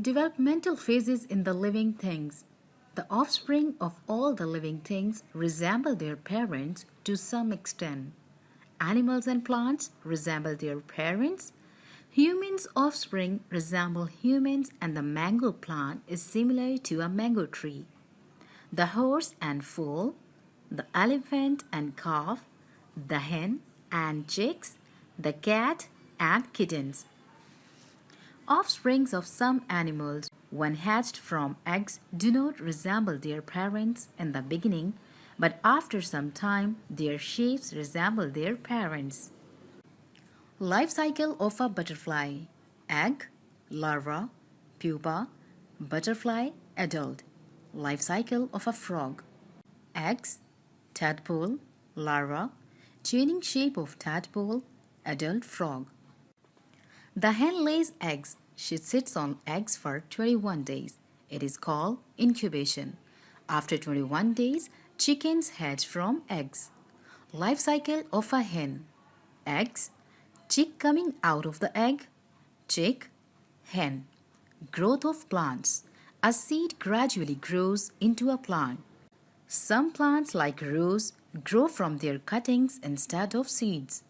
Developmental phases in the living things. The offspring of all the living things resemble their parents to some extent. Animals and plants resemble their parents. Humans' offspring resemble humans, and the mango plant is similar to a mango tree. The horse and foal, the elephant and calf, the hen and chicks, the cat and kittens. Offsprings of some animals, when hatched from eggs, do not resemble their parents in the beginning, but after some time, their shapes resemble their parents. Life cycle of a butterfly: egg, larva, pupa, butterfly, adult. Life cycle of a frog: eggs, tadpole, larva, changing shape of tadpole, adult frog. The hen lays eggs. She sits on eggs for 21 days. It is called incubation. After 21 days, chickens hatch from eggs. Life cycle of a hen: eggs, chick coming out of the egg, chick, hen. Growth of plants: a seed gradually grows into a plant. Some plants, like rose, grow from their cuttings instead of seeds.